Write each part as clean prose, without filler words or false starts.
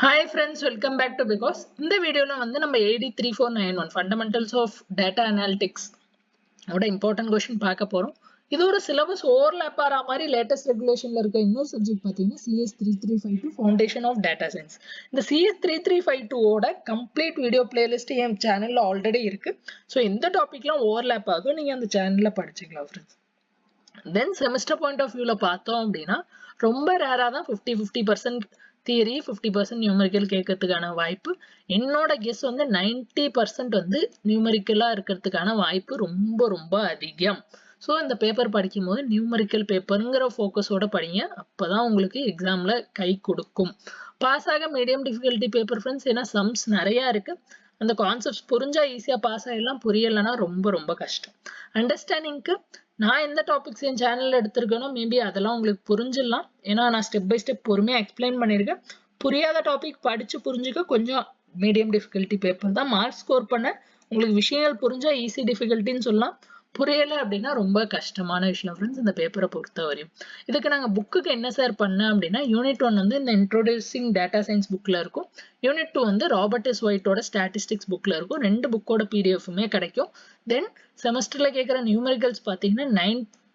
Hi friends, welcome back to Because. In this video, we will AD 3491 Fundamentals of Data Analytics. What an important question. This is a syllabus overlap latest regulation subject CS 3352 Foundation of Data Science. The CS 3352 complete video playlist in channel already irukku. So in the topic overlap you can channel friends. Then semester point of view la பார்த்தோம் அப்படினா ரொம்ப ரேரா தான் 50% theory 50% numerical கேட்கிறதுக்கான வாய்ப்பு என்னோட guess வந்து 90% வந்து நியூமெரிக்கலா இருக்கிறதுக்கான வாய்ப்பு ரொம்ப அதிகம். சோ இந்த பேப்பர் படிக்கும்போது நியூமெரிக்கல் பேப்பர்ங்கற ஃபோக்கஸோட படிங்க. அப்பதான் உங்களுக்கு எக்ஸாம்ல கை கொடுக்கும். பாஸ் ஆக மீடியம் டிஃபிகல்ட்டி பேப்பர் फ्रेंड्स ஏனா சம்ஸ் நிறைய இருக்கு. அந்த கான்செப்ட்ஸ் புரிஞ்சா ஈஸியா பாஸ் ஆயிடலாம், புரியலனா ரொம்ப கஷ்டம். அண்டர்ஸ்டாண்டிங்க்கு நான் எந்த டாபிக்ஸ் என் சேனல்ல எடுத்துர்க்கனோ மேபி அதெல்லாம் உங்களுக்கு புரிஞ்சிரலாம். ஏனா நான் ஸ்டெப் பை ஸ்டெப் பொறுமையா எக்ஸ்பிளைன் பண்ணிருக்கேன். புரியாத டாபிக் படிச்சு புரிஞ்சுக்க கொஞ்சம் மீடியம் டிஃபிகல்ட்டி பேப்பர் தான். மார்க் ஸ்கோர் பண்ண உங்களுக்கு விஷயங்கள் புரிஞ்சா ஈஸி டிஃபிகல்ட்டின்னு சொல்லலாம். புரியல அப்படின்னா ரொம்ப கஷ்டமான விஷயம் ஃப்ரெண்ட்ஸ் இந்த பேப்பரை பொறுத்தவரையும். இதுக்கு நாங்கள் புக்குக்கு என்ன சார் பண்ண அப்படின்னா யூனிட் 1 வந்து இந்த இன்ட்ரோடியூசிங் டேட்டா சயின்ஸ் புக்கில் இருக்கும். யூனிட் 2 வந்து ராபர்ட் எஸ் ஒயிட்டோட ஸ்டாட்டிஸ்டிக்ஸ் புக்கில் இருக்கும். ரெண்டு புக்கோட பிடிஎஃப்மே கிடைக்கும். தென் செமஸ்டரில் கேட்குற நியூமெரிக்கல்ஸ் பார்த்தீங்கன்னா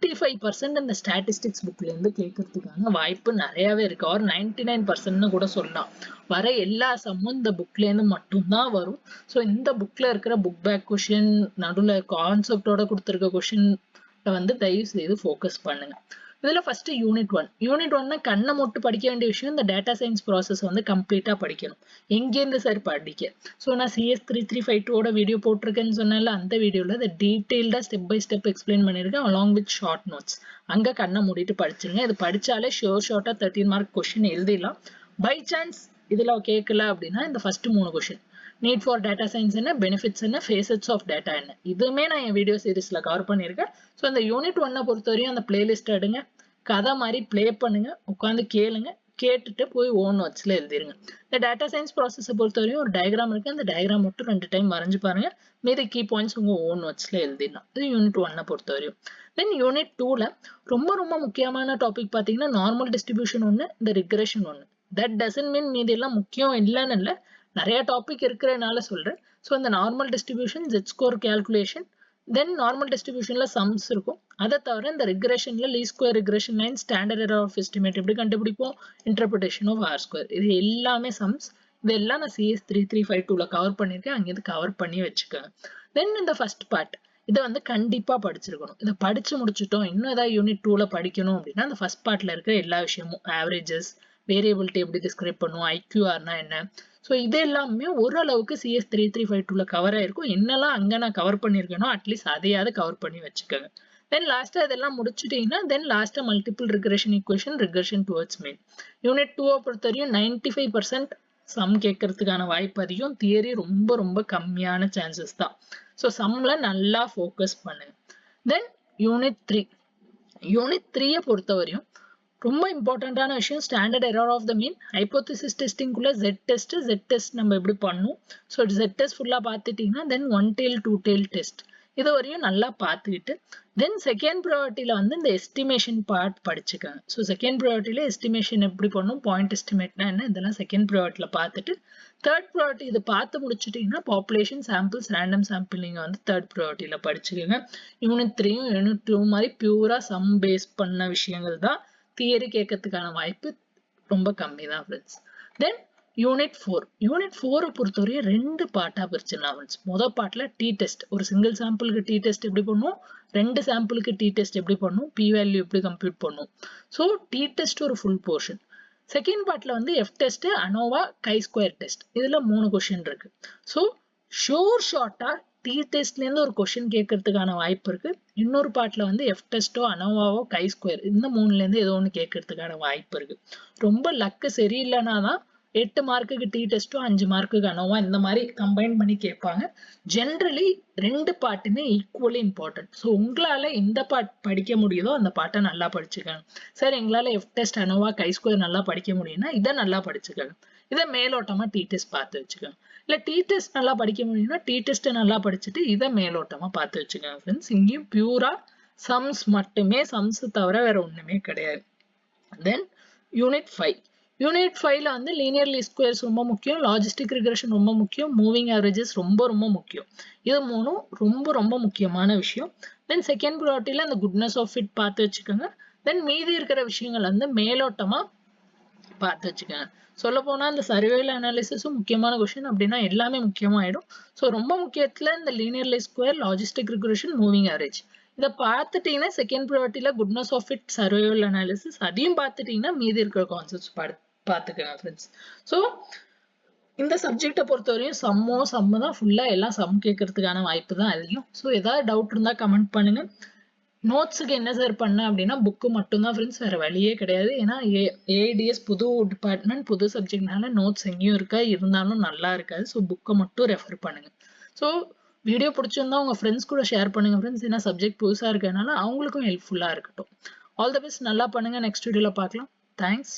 95% இந்த ஸ்டாட்டிஸ்டிக்ஸ் புக்ல இருந்து கேட்கறதுக்கான வாய்ப்பு நிறையவே இருக்கு. ஒரு 99% கூட சொல்லலாம். வர எல்லா சம்மும் இந்த புக்ல இருந்து மட்டும்தான் வரும். ஸோ இந்த புக்ல இருக்கிற புக் பேக் கொஷின் நடுவில் கான்செப்டோட கொடுத்துருக்க கொஷின் வந்து தயவு செய்து ஃபோக்கஸ் பண்ணுங்க. இதுல ஃபர்ஸ்ட் யூனிட் 1. யூனிட் 1 கண்ணை மூட்டு படிக்க வேண்டிய விஷயம் இந்த டேட்டா சயின்ஸ் ப்ராசஸ் வந்து கம்ப்ளீட்டா படிக்கணும். எங்கேருந்து சார் படிக்க? ஸோ நான் CS 3352 வீடியோ போட்டிருக்கேன்னு சொன்னால அந்த வீடியோல இதை டீடைல்டா ஸ்டெப் பை ஸ்டெப் எக்ஸ்பிளைன் பண்ணிருக்கேன் அலாங் வித் ஷார்ட் நோட்ஸ். அங்க கண்ணை மூடிட்டு படிச்சிருங்க. இது படிச்சாலே ஷார்ட்டா 13 மார்க் கொஸ்டின் எழுதிடலாம். பை சான்ஸ் இதுல கேட்கல அப்படின்னா இந்த first 3 question need for data science என்ன, பெனிஃபிட்ஸ் என்ன, ஃபேசட்ஸ் ஆஃப் டேட்டா என்ன, இதுவுமே நான் என் வீடியோ சீரிஸ்ல கவர் பண்ணியிருக்கேன். ஸோ அந்த யூனிட் 1 பொறுத்தவரையும் அந்த பிளேலிஸ்ட் எடுங்க, கதை மாதிரி பிளே பண்ணுங்க, உட்காந்து கேளுங்க, கேட்டுட்டு போய் ஓன் நோட்ஸ்ல எழுதிருங்க. இந்த டேட்டா சயின்ஸ் ப்ராசஸை பொறுத்தவரையும் ஒரு டயக்ராம் இருக்கு, அந்த டயக்ராம் மட்டும் 2 டைம் வரைஞ்சு பாருங்க. மீதி கீ பாயிண்ட்ஸ் உங்க ஓன் நோட்ஸ்ல எழுதிடலாம். இது யூனிட் 1 பொறுத்தவரையும். தென் யூனிட் 2ல ரொம்ப முக்கியமான டாபிக் பார்த்தீங்கன்னா நார்மல் டிஸ்ட்ரிபியூஷன் ஒன்று, இந்த ரிக்ரெஷன் ஒன்று. தட் டசன்ட் மீன் மீதி எல்லாம் முக்கியம் இல்லைன்னு இல்லை, நிறைய டாபிக் இருக்கிறதுனால சொல்றேன். ஸோ இந்த normal distribution, Z score calculation, then normal டிஸ்ட்ரிபியூஷன்ல சம்ஸ் இருக்கும். அதை தவிர இந்த ரிக்ரெஷன்ல லீ square regression line, standard error of estimate எப்படி கண்டுபிடிப்போம், இன்டர்பிரேஷன் ஆஃப் ஆர் ஸ்கொயர், இது எல்லாமே சம்ஸ். இதெல்லாம் நான் CS 3352ல கவர் பண்ணியிருக்கேன், அங்கேருந்து கவர் பண்ணி வச்சுக்கோங்க. தென் இந்த ஃபர்ஸ்ட் பார்ட் இதை வந்து கண்டிப்பா படிச்சிருக்கணும். இதை படிச்சு முடிச்சுட்டோம், இன்னும் ஏதாவது யூனிட் 2ல படிக்கணும் அப்படின்னா அந்த ஃபர்ஸ்ட் பார்ட்ல இருக்கிற எல்லா விஷயமும் ஆவரேஜஸ், வேரியபிலிட்டி எப்படி டிஸ்கிரைப் பண்ணுவோம், ஐக்யூஆர்னா என்ன, ஸோ இது எல்லாமே ஓரளவுக்கு CS 3352ல கவர் ஆயிருக்கும். என்னெல்லாம் அங்கே நான் கவர் பண்ணியிருக்கேனோ அட்லீஸ்ட் அதையாவது கவர் பண்ணி வச்சுக்கோங்க. தென் லாஸ்டா இதெல்லாம் முடிச்சுட்டீங்கன்னா தென் லாஸ்டா multiple regression equation, regression towards mean. Unit 2 பொறுத்தவரையும் 95% சம் கேட்கறதுக்கான வாய்ப்பு அதிகம், தியரி ரொம்ப கம்மியான சான்சஸ் தான். ஸோ சம்ல நல்லா ஃபோக்கஸ் பண்ணுங்க. தென் யூனிட் 3. யூனிட் 3 பொறுத்தவரையும் ரொம்ப இம்பார்ட்டன்டான விஷயம் standard error of the mean, hypothesis டெஸ்டிங்குள்ள Z டெஸ்ட் நம்ம எப்படி பண்ணும். ஸோ Z டெஸ்ட் ஃபுல்லா பார்த்துட்டீங்கன்னா தென் 1 tail 2 tail டெஸ்ட் இது வரையும் நல்லா பார்த்துக்கிட்டு தென் செகண்ட் ப்ரையாரிட்டியில வந்து இந்த எஸ்டிமேஷன் பார்ட் படிச்சுக்கோங்க. ஸோ செகண்ட் ப்ரையாரிட்டியில எஸ்டிமேஷன் எப்படி பண்ணும், பாயிண்ட் எஸ்டிமேட்னா என்ன, இதெல்லாம் செகண்ட் ப்ரையாரிட்டியில பார்த்துட்டு தேர்ட் ப்ரையாரிட்டி இது பார்த்து முடிச்சுட்டீங்கன்னா பாப்புலேஷன் சாம்பிள்ஸ், ரேண்டம் சாம்பிள் நீங்க வந்து தேர்ட் ப்ரையாரிட்டியில படிச்சுக்கோங்க. யூனிட் 3யும் யூனிட் 2 மாதிரி பியூரா சம் பேஸ் பண்ண விஷயங்கள் தான், தியரி கேட்கறதுக்கான வாய்ப்பு ரொம்ப கம்மி தான் ஃப்ரெண்ட்ஸ். தென் யூனிட் 4. யூனிட் 4 பொறுத்தவரையும் 2 பார்ட்டா பிரிச்சிடலாம் ஃப்ரெண்ட்ஸ். முதல் பார்ட்ல டி டெஸ்ட், ஒரு சிங்கிள் சாம்பிளுக்கு டி டெஸ்ட் எப்படி பண்ணும், 2 சாம்பிளுக்கு டி டெஸ்ட் எப்படி பண்ணும், பி வேல்யூ எப்படி கம்ப்யூட் பண்ணும். ஸோ டி டெஸ்ட் ஒரு ஃபுல் போர்ஷன். செகண்ட் பார்ட்ல வந்து எஃப் டெஸ்ட், அனோவா, கை ஸ்கொயர் டெஸ்ட், இதுல 3 கொஸ்டின் இருக்கு. ஸோ ஷார்ட்டா டி டெஸ்ட்ல இருந்து ஒரு கொஸ்டின் கேட்கறதுக்கான வாய்ப்பு இருக்கு. இன்னொரு பார்ட்ல வந்து எஃப் டெஸ்டோ, அனோவாவோ, கை ஸ்கொயர் இந்த 3ல இருந்து ஏதோ ஒன்று கேட்கறதுக்கான வாய்ப்பு இருக்கு. ரொம்ப லக்கு சரியில்லைன்னா தான் 8 மார்க்குக்கு டி டெஸ்டோ 5 மார்க்குக்கு அனோவா இந்த மாதிரி கம்பைன் பண்ணி கேட்பாங்க. ஜென்ரலி 2 பார்ட்டுமே ஈக்குவலி இம்பார்ட்டன்ட். ஸோ உங்களால எந்த பார்ட் படிக்க முடியுதோ அந்த பார்ட்டை நல்லா படிச்சுக்கோங்க. சார் எங்களால எஃப் டெஸ்ட், அனோவா, கை ஸ்கொயர் நல்லா படிக்க முடியும்னா இதை நல்லா படிச்சுக்கோங்க. இதை மேலோட்டமா டி டெஸ்ட் பார்த்து வச்சுக்கோங்க. இல்ல டி டெஸ்ட் நல்லா படிக்க முடியும்னா டி டெஸ்ட் நல்லா படிச்சுட்டு இதை மேலோட்டமா பார்த்து வச்சுக்கோங்க ஃப்ரெண்ட்ஸ். இங்கேயும் பியூரா சம்ஸ் மட்டுமே, சம்ஸ் தவிர வேற ஒண்ணுமே கிடையாது. தென் யூனிட் 5. யூனிட் 5ல வந்து லீனியர் லீஸ்ட் ஸ்கொயர்ஸ் ரொம்ப முக்கியம், லாஜிஸ்டிக் ரிக்ரெஷன் ரொம்ப முக்கியம், மூவிங் ஆவரேஜஸ் ரொம்ப ரொம்ப முக்கியம். இது மூணும் ரொம்ப ரொம்ப முக்கியமான விஷயம். தென் செகண்ட் ப்ரியாரிட்டில அந்த குட்னஸ் ஆஃப் ஃபிட் பார்த்து வச்சுக்கோங்க. தென் மீதி இருக்கிற விஷயங்கள் வந்து மேலோட்டமா பார்த்து வச்சுக்கோங்க. சொல்ல போனா இந்த சர்வேல அனாலிசிஸும் முக்கியமான கொஸ்டின் அப்படின்னா எல்லாமே முக்கியமாயிடும். ஸோ ரொம்ப முக்கியத்துல இந்த linear least square, logistic regression, moving average இதை பார்த்துட்டீங்கன்னா செகண்ட் ப்ரியாரிட்டில goodness of it, survival analysis அதையும் பார்த்துட்டீங்கன்னா மீதி இருக்கிற கான்செப்ட்ஸ் பார்த்துக்கோங்க ஃப்ரெண்ட்ஸ். ஸோ இந்த சப்ஜெக்டை பொறுத்தவரையும் சம்மு தான் ஃபுல்லா எல்லாம் சம் கேட்கறதுக்கான வாய்ப்பு தான் அதிகம். ஸோ ஏதாவது டவுட் இருந்தா கமெண்ட் பண்ணுங்க. நோட்ஸுக்கு என்ன சார் பண்ண அப்படின்னா புக்கு மட்டும்தான் ஃப்ரெண்ட்ஸ், வேற வழியே கிடையாது. ஏன்னா ஏஐடிஎஸ் புது டிபார்ட்மெண்ட், புது சப்ஜெக்ட்னால நோட்ஸ் எங்கேயும் இருக்கா, இருந்தாலும் நல்லா இருக்காது. ஸோ புக்கை மட்டும் ரெஃபர் பண்ணுங்க. ஸோ வீடியோ பிடிச்சிருந்தா உங்க ஃப்ரெண்ட்ஸ் கூட ஷேர் பண்ணுங்க ஃப்ரெண்ட்ஸ். ஏன்னா சப்ஜெக்ட் புதுசா இருக்கனால அவங்களுக்கும் ஹெல்ப்ஃபுல்லா இருக்கட்டும். ஆல் தி பெஸ்ட், நல்லா பண்ணுங்க. நெக்ஸ்ட் வீடியோல பார்க்கலாம். தேங்க்ஸ்.